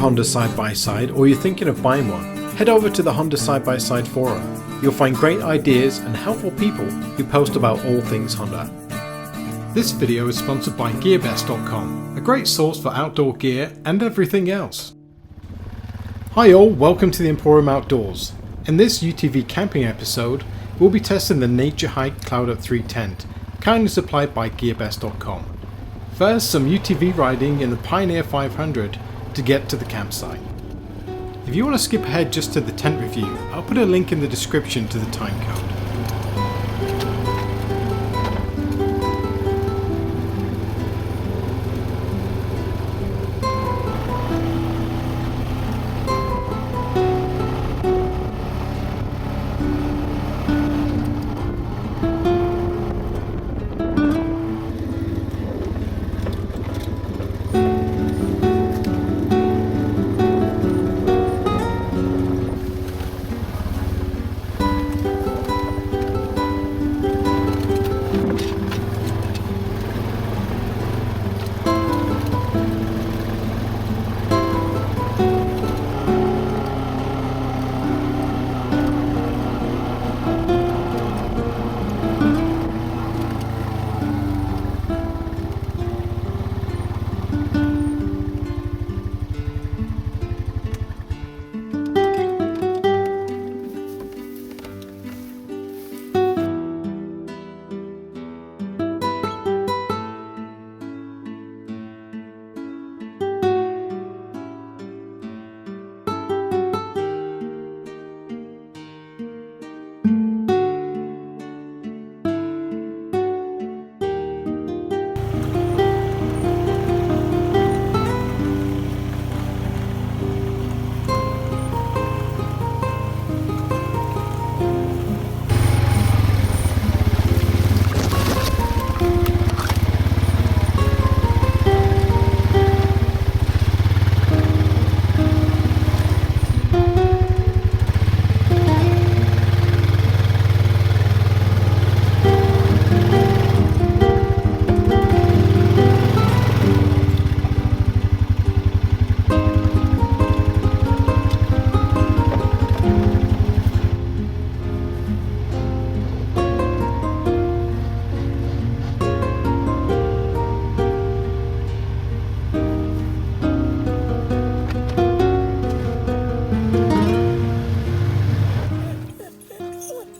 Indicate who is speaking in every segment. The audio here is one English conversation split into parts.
Speaker 1: Honda side-by-side or you're thinking of buying one, head over to the Honda Side-by-Side forum. You'll find great ideas and helpful people who post about all things Honda. This video is sponsored by GearBest.com, a great source for outdoor gear and everything else. Hi all, welcome to the Emporium Outdoors. In this UTV camping episode, we'll be testing the Naturehike Cloud Up 3 tent, kindly supplied by GearBest.com. First, some UTV riding in the Pioneer 500 to get to the campsite. If you want to skip ahead just to the tent review, I'll put a link in the description to the time code.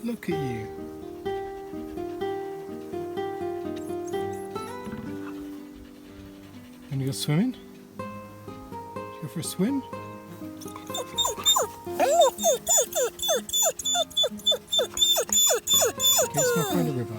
Speaker 1: Look at you. Wanna go swimming? Go for a swim? Okay, let's go find a river.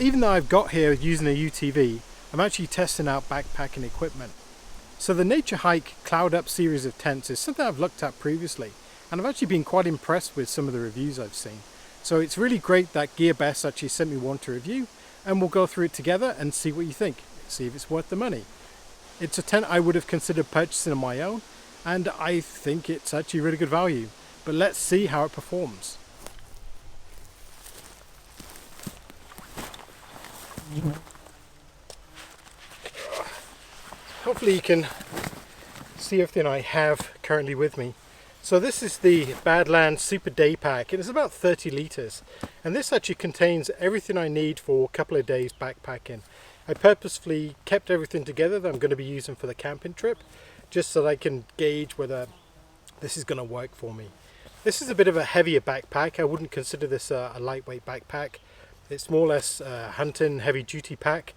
Speaker 1: even though I've got here using a UTV, I'm actually testing out backpacking equipment. So the Naturehike Cloud Up series of tents is something I've looked at previously, and I've actually been quite impressed with some of the reviews I've seen. So it's really great that GearBest actually sent me one to review, and we'll go through it together and see what you think, see if it's worth the money. It's a tent I would have considered purchasing on my own, and I think it's actually really good value. But let's see how it performs. Hopefully you can see everything I have currently with me. So this is the Badlands Super Day Pack. It is about 30 litres, and this actually contains everything I need for a couple of days backpacking. I purposefully kept everything together that I'm going to be using for the camping trip, just so that I can gauge whether this is going to work for me. This is a bit of a heavier backpack. I wouldn't consider this a lightweight backpack. It's more or less a hunting heavy duty pack,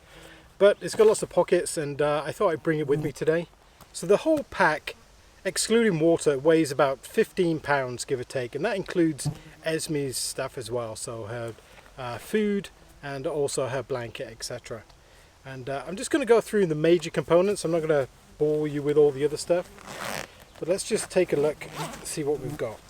Speaker 1: but it's got lots of pockets, and I thought I'd bring it with me today. So the whole pack, excluding water, weighs about 15 pounds give or take, and that includes Esme's stuff as well, so her food and also her blanket, etc. And I'm just going to go through the major components. I'm not going to bore you with all the other stuff, but let's just take a look and see what we've got.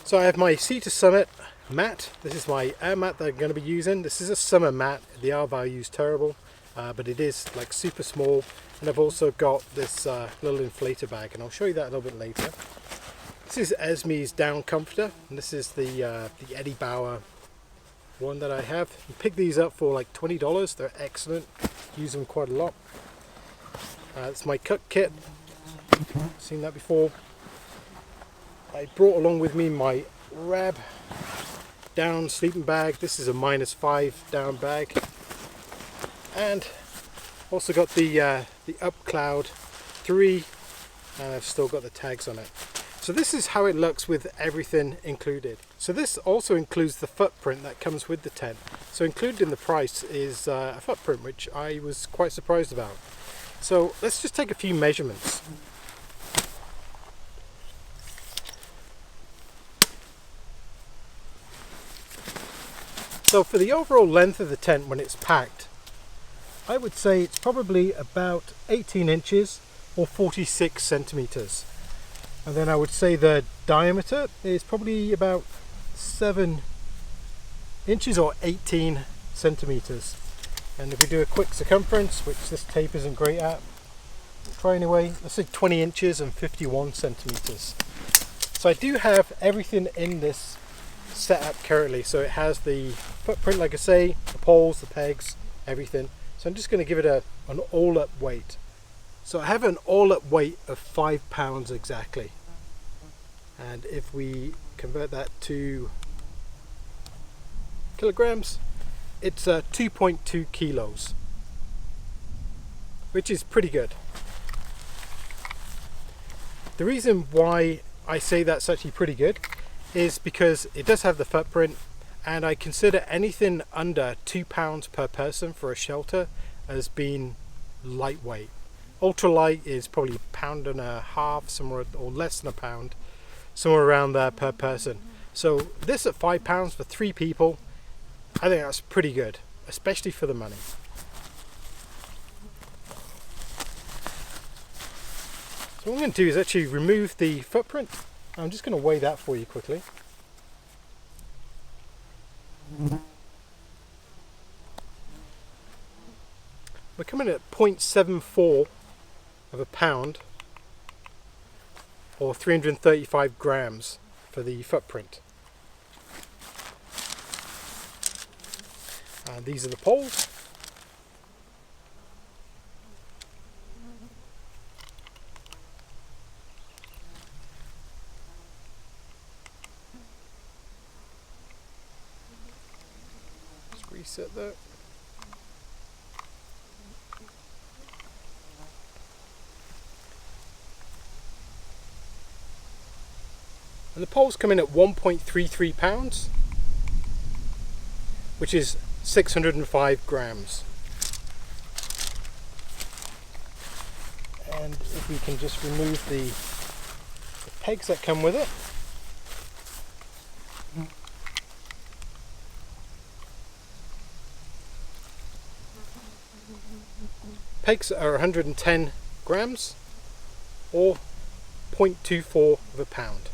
Speaker 1: So I have my Sea to Summit mat. This is my air mat that I'm going to be using. This is a summer mat. The R value is terrible, but it is like super small. And I've also got this little inflator bag, and I'll show you that a little bit later. This is Esme's down comforter, and this is the Eddie Bauer one that I have. You pick these up for like $20. They're excellent. Use them quite a lot. It's my cook kit. Seen that before. I brought along with me my Rab down sleeping bag. This is a -5 down bag, and also got the Up Cloud 3, and I've still got the tags on it. So this is how it looks with everything included. So this also includes the footprint that comes with the tent. So included in the price is a footprint, which I was quite surprised about. So let's just take a few measurements. So for the overall length of the tent when it's packed, I would say it's probably about 18 inches or 46 centimeters. And then I would say the diameter is probably about 7 inches or 18 centimeters. And if we do a quick circumference, which this tape isn't great at, we'll try anyway, let's say 20 inches and 51 centimeters. So I do have everything in this set up currently. So it has the footprint, like I say, the poles, the pegs, everything. So I'm just going to give it an all-up weight. So I have an all-up weight of 5 pounds exactly. And if we convert that to kilograms, it's 2.2 kilos, which is pretty good. The reason why I say that's actually pretty good is because it does have the footprint, and I consider anything under 2 pounds per person for a shelter as being lightweight. Ultralight is probably £1.5 pounds, somewhere, or less than a pound, somewhere around there per person. So this at 5 pounds for 3 people, I think that's pretty good, especially for the money. So what I'm going to do is actually remove the footprint. I'm just going to weigh that for you quickly. We're coming at 0.74 of a pound, or 335 grams for the footprint. And these are the poles. Just reset that. And the poles come in at 1.33 pounds, which is 605 grams. And if we can just remove the pegs that come with it. pegs are 110 grams or 0.24 of a pound.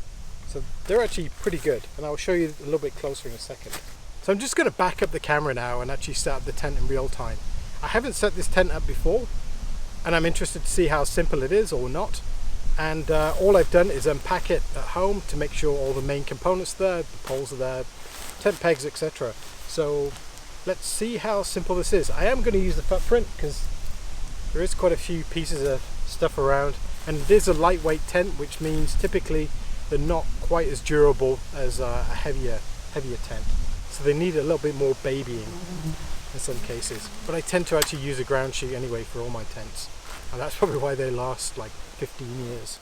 Speaker 1: So they're actually pretty good, and I'll show you a little bit closer in a second. So I'm just going to back up the camera now and actually set up the tent in real time. I haven't set this tent up before, and I'm interested to see how simple it is or not. And all I've done is unpack it at home to make sure all the main components are there, the poles are there, tent pegs, etc. So let's see how simple this is. I am going to use the footprint because there is quite a few pieces of stuff around, and it is a lightweight tent, which means typically they're not quite as durable as a heavier tent. So they need a little bit more babying in some cases. But I tend to actually use a ground sheet anyway for all my tents, and that's probably why they last like 15 years.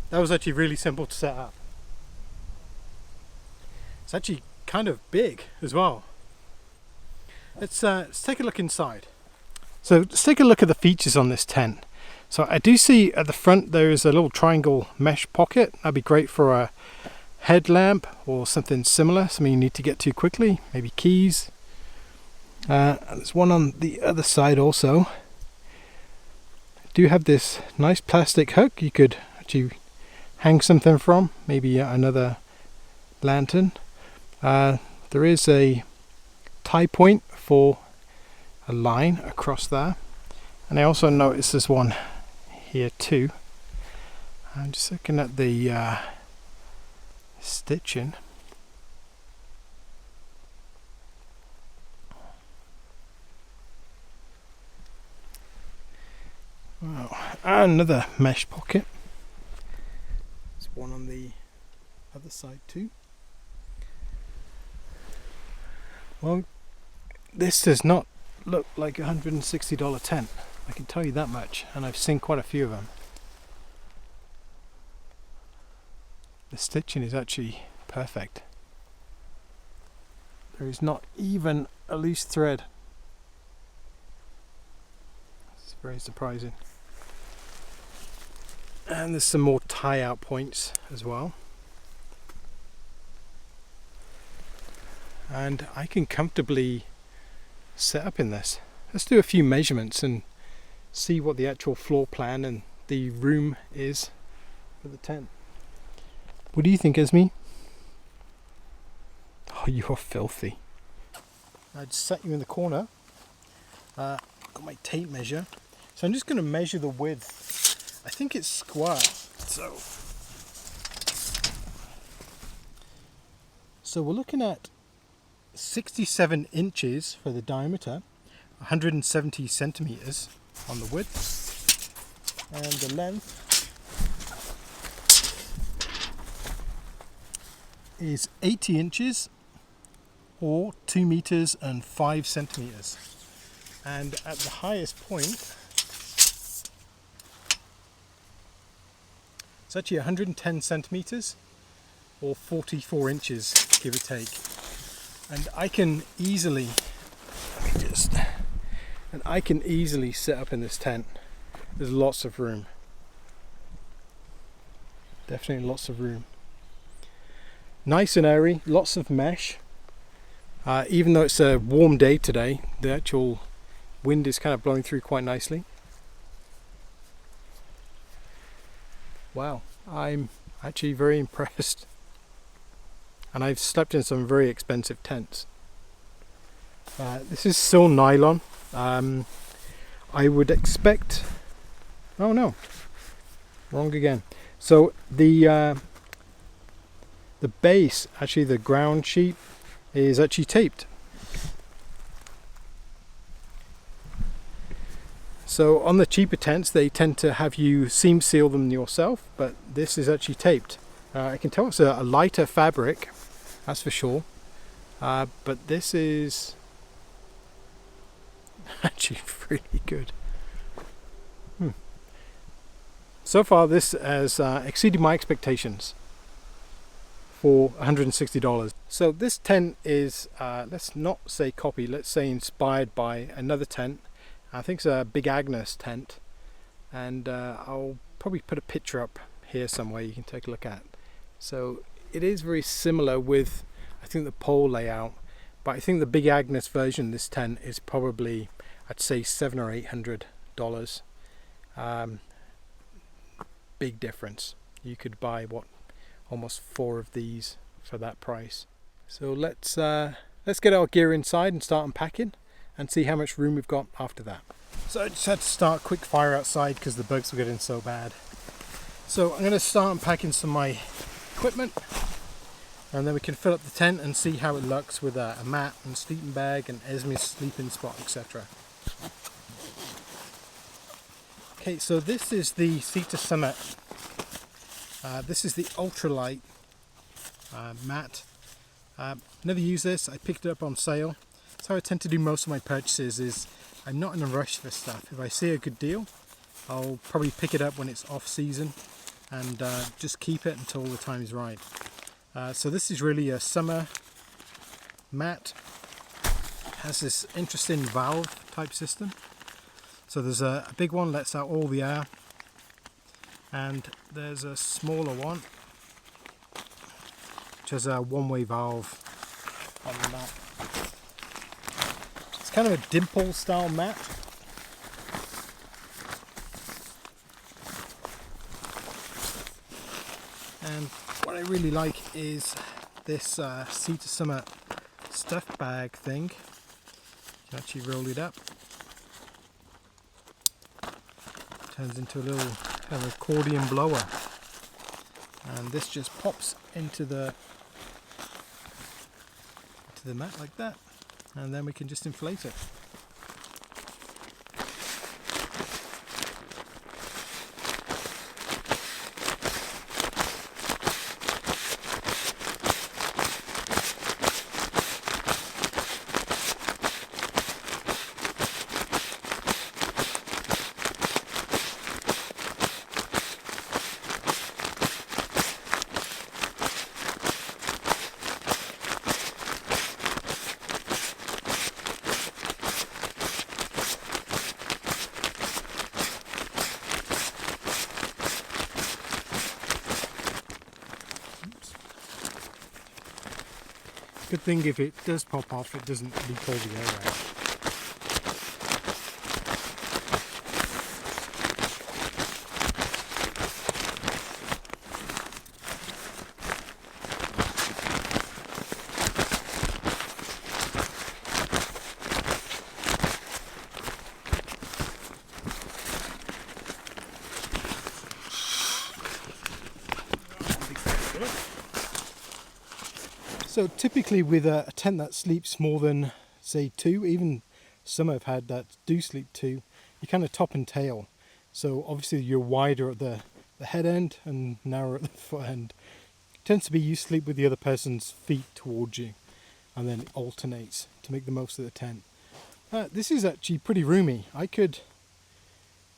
Speaker 1: That was actually really simple to set up. It's actually kind of big as well. Let's take a look inside. So let's take a look at the features on this tent. So I do see at the front there is a little triangle mesh pocket. That'd be great for a headlamp or something similar, something you need to get to quickly, maybe keys. There's one on the other side also. I do have this nice plastic hook you could actually hang something from, maybe another lantern. There is a tie point for a line across there, and I also noticed there's one here too. I'm just looking at the stitching. Wow, another mesh pocket. One on the other side too. Well, this does not look like a $160 tent, I can tell you that much, and I've seen quite a few of them. The stitching is actually perfect. There is not even a loose thread. It's very surprising. And there's some more tie out points as well. And I can comfortably set up in this. Let's do a few measurements and see what the actual floor plan and the room is for the tent. What do you think, Esme? Oh, you are filthy. I just set you in the corner. Got my tape measure. So I'm just going to measure the width. I think it's square. So we're looking at 67 inches for the diameter, 170 centimeters on the width, and the length is 80 inches or 2 meters and 5 centimeters. And at the highest point, it's actually 110 centimeters or 44 inches, give or take. And I can easily, set up in this tent. There's lots of room. Definitely lots of room. Nice and airy, lots of mesh. Even though it's a warm day today, the actual wind is kind of blowing through quite nicely. Wow, I'm actually very impressed. And I've slept in some very expensive tents. This is still nylon. I would expect... Oh no, wrong again. So the base, actually the ground sheet, is actually taped. So on the cheaper tents they tend to have you seam seal them yourself, but this is actually taped. I can tell it's a lighter fabric, that's for sure, but this is actually really good. So far this has exceeded my expectations for $160. So this tent is, let's not say copy, let's say inspired by another tent. I think it's a Big Agnes tent, and I'll probably put a picture up here somewhere you can take a look at. So it is very similar with, I think, the pole layout, but I think the Big Agnes version of this tent is probably, I'd say, $700 or $800. Big difference. You could buy almost 4 of these for that price. So let's get our gear inside and start unpacking and see how much room we've got after that. So I just had to start quick fire outside because the bugs were getting so bad. So I'm going to start unpacking some of my equipment, and then we can fill up the tent and see how it looks with a mat and sleeping bag and Esme's sleeping spot, etc. Okay, so this is the Cedar Summit. This is the ultralight mat. Never used this. I picked it up on sale. That's how I tend to do most of my purchases. Is I'm not in a rush for stuff. If I see a good deal, I'll probably pick it up when it's off season and just keep it until the time is right. So this is really a summer mat. It has this interesting valve type system. So there's a big one, lets out all the air, and there's a smaller one which has a one-way valve on the mat. It's kind of a dimple style mat. And what I really like is this Cedar Summit stuff bag thing. You can actually roll it up. Turns into a little kind of accordion blower, and this just pops into the mat like that, and then we can just inflate it.
Speaker 2: Good thing if it does pop off, it doesn't leak all the air out. So typically with a tent that sleeps more than, say, 2, even some I've had that do sleep 2, you kind of top and tail. So obviously you're wider at the head end and narrower at the foot end. It tends to be you sleep with the other person's feet towards you, and then it alternates to make the most of the tent. This is actually pretty roomy. I could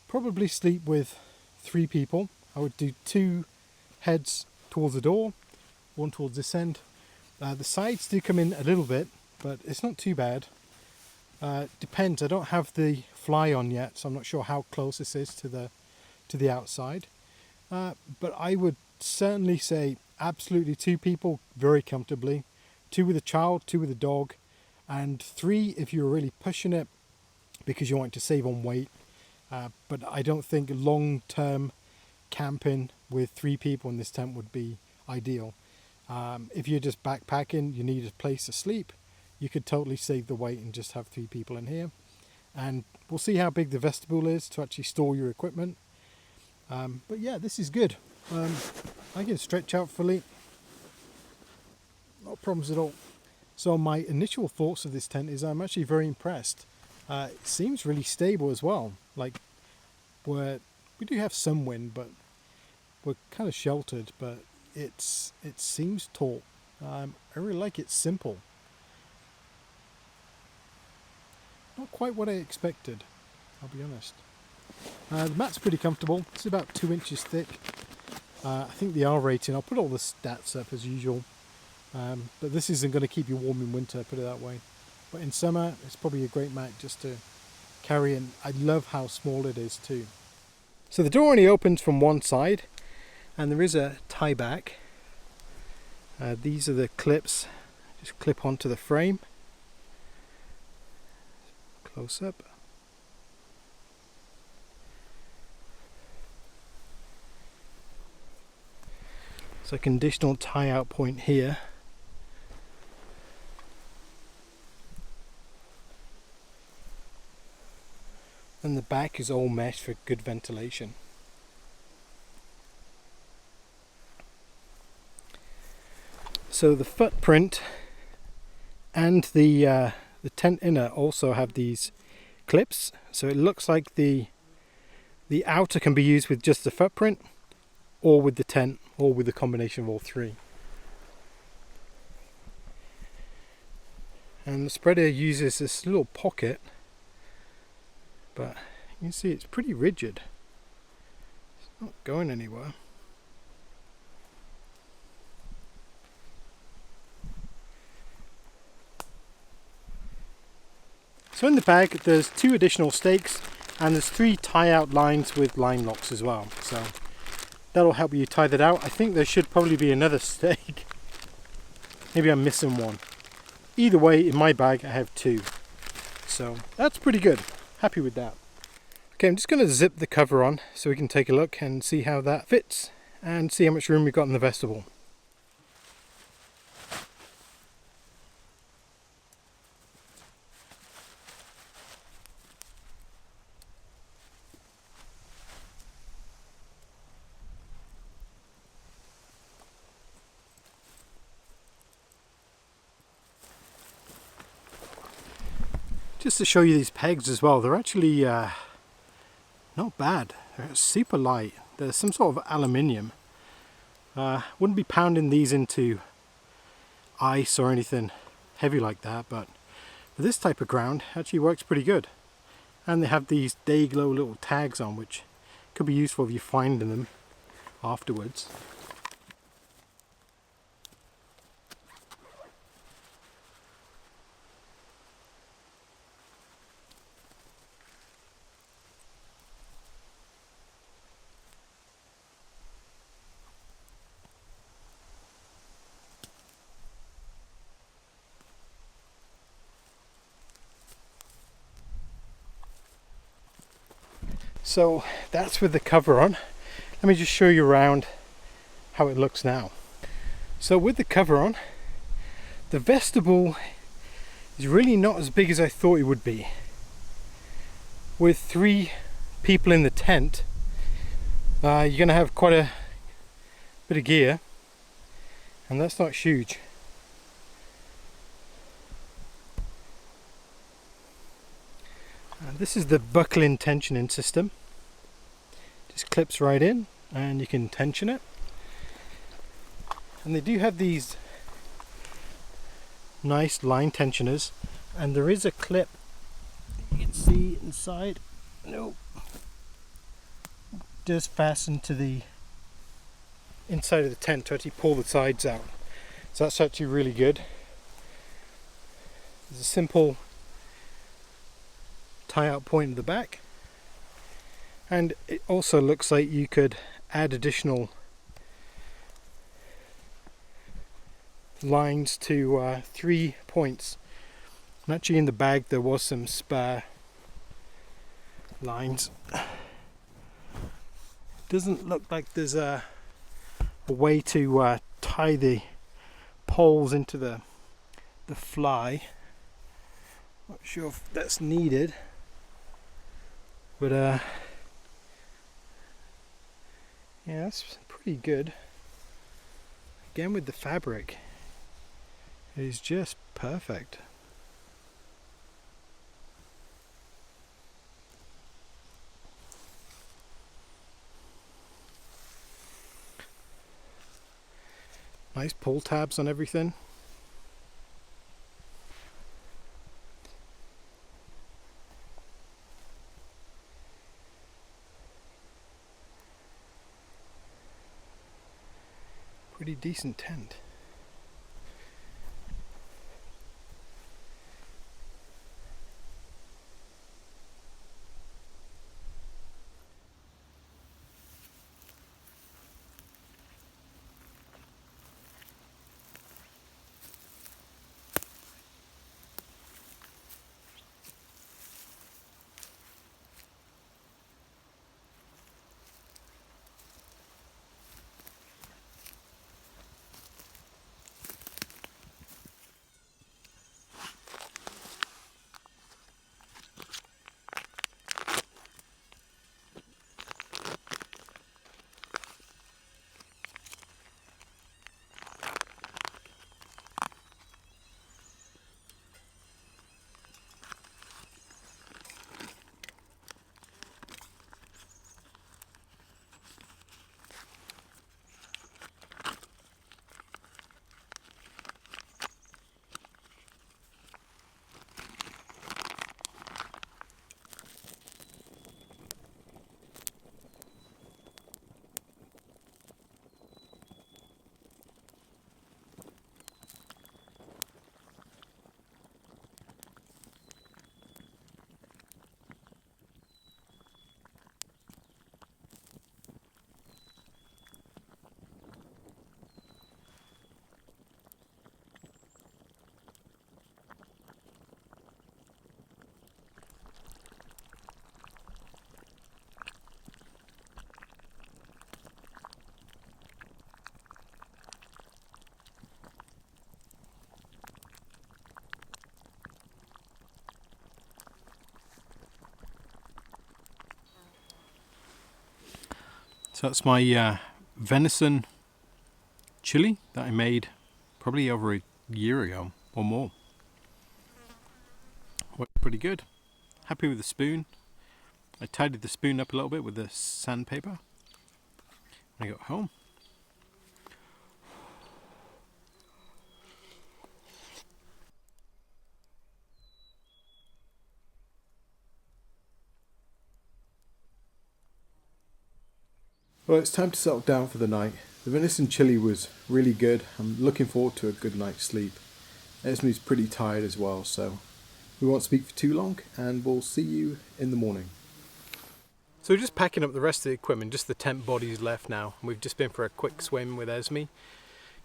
Speaker 2: probably sleep with 3 people. I would do 2 heads towards the door, 1 towards this end. The sides do come in a little bit, but it's not too bad. Depends. I don't have the fly on yet, so I'm not sure how close this is to the outside. But I would certainly say absolutely 2 people very comfortably, 2 with a child, 2 with a dog, and 3 if you're really pushing it because you want to save on weight. But I don't think long-term camping with 3 people in this tent would be ideal. If you're just backpacking, you need a place to sleep, you could totally save the weight and just have 3 people in here. And we'll see how big the vestibule is to actually store your equipment. But yeah, this is good. I can stretch out fully, no problems at all. So my initial thoughts of this tent is I'm actually very impressed. It seems really stable as well. Like we do have some wind, but we're kind of sheltered, but it seems tall. I really like it. Simple. Not quite what I expected, I'll be honest. The mat's pretty comfortable. It's about 2 inches thick. I think the R rating, I'll put all the stats up as usual. But this isn't going to keep you warm in winter, put it that way. But in summer, it's probably a great mat just to carry in. I love how small it is too. So the door only opens from one side, and there is a tie back. These are the clips, just clip onto the frame. Close up. So a conditional tie out point here. And the back is all mesh for good ventilation. So the footprint and the tent inner also have these clips. So it looks like the outer can be used with just the footprint, or with the tent, or with the combination of all 3. And the spreader uses this little pocket, but you can see it's pretty rigid. It's not going anywhere. So in the bag there's 2 additional stakes, and there's 3 tie-out lines with line locks as well. So that'll help you tie that out. I think there should probably be another stake. Maybe I'm missing one. Either way, in my bag I have 2. So that's pretty good. Happy with that. Okay, I'm just going to zip the cover on so we can take a look and see how that fits and see how much room we've got in the vestibule. Just to show you these pegs as well, they're actually not bad. They're super light. They're some sort of aluminium. Wouldn't be pounding these into ice or anything heavy like that, but for this type of ground actually works pretty good. And they have these day glow little tags on, which could be useful if you're finding them afterwards. So that's with the cover on. Let me just show you around how it looks now. So with the cover on, the vestibule is really not as big as I thought it would be. With 3 people in the tent, you're going to have quite a bit of gear, and that's not huge. This is the buckle-in tensioning system. Just clips right in and you can tension it. And they do have these nice line tensioners, and there is a clip you can see inside. Nope. Does fasten to the inside of the tent to actually pull the sides out. So that's actually really good. There's a simple tie-out point at the back, and it also looks like you could add additional lines to 3 points. And actually in the bag there was some spare lines. Doesn't look like there's a way to tie the poles into the fly. Not sure if that's needed, but yeah, that's pretty good. Again, with the fabric, it is just perfect. Nice pull tabs on everything. Pretty decent tent. So that's my venison chili that I made probably over a year ago or more. Worked pretty good. Happy with the spoon. I tidied the spoon up a little bit with the sandpaper when I got home.
Speaker 1: Well, it's time to settle down for the night. The venison chili was really good. I'm looking forward to a good night's sleep. Esme's pretty tired as well, so we won't speak for too long, and we'll see you in the morning. So we're just packing up the rest of the equipment, just the tent bodies left now. We've just been for a quick swim with Esme,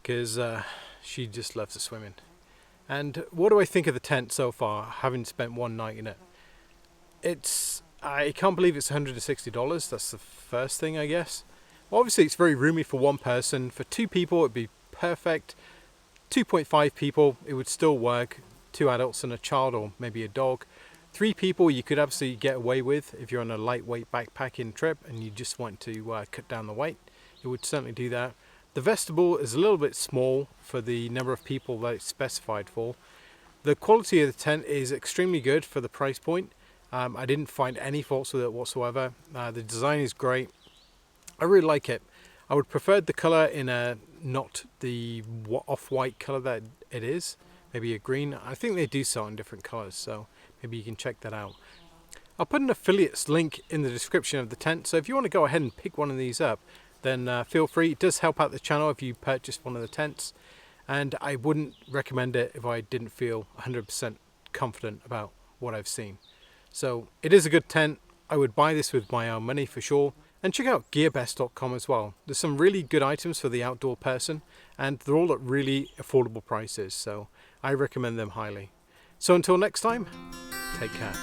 Speaker 1: because she just loves the swimming. And what do I think of the tent so far, having spent one night in it? It's I can't believe it's $160. That's the first thing, I guess. Well, obviously it's very roomy for one person. For 2 people it'd be perfect. 2.5 people it would still work. 2 adults and a child, or maybe a dog. 3 people you could absolutely get away with if you're on a lightweight backpacking trip and you just want to cut down the weight. It would certainly do that. The vestibule is a little bit small for the number of people that it's specified for. The quality of the tent is extremely good for the price point. I didn't find any faults with it whatsoever. The design is great. I really like it. I would prefer the color in a not the off-white color that it is, maybe a green. I think they do sell in different colors, so maybe you can check that out. I'll put an affiliates link in the description of the tent, so if you want to go ahead and pick one of these up, then feel free. It does help out the channel if you purchase one of the tents, and I wouldn't recommend it if I didn't feel 100% confident about what I've seen. So it is a good tent. I would buy this with my own money for sure. And check out gearbest.com as well. There's some really good items for the outdoor person, and they're all at really affordable prices, so I recommend them highly. So until next time, take care.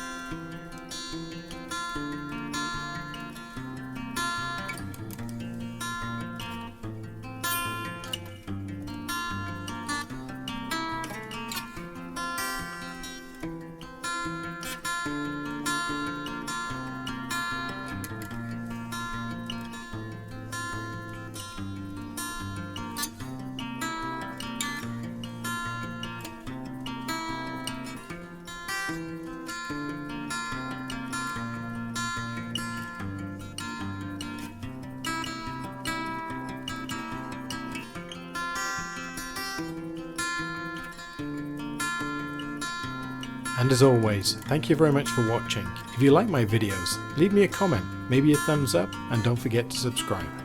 Speaker 1: And as always, thank you very much for watching. If you like my videos, leave me a comment, maybe a thumbs up, and don't forget to subscribe.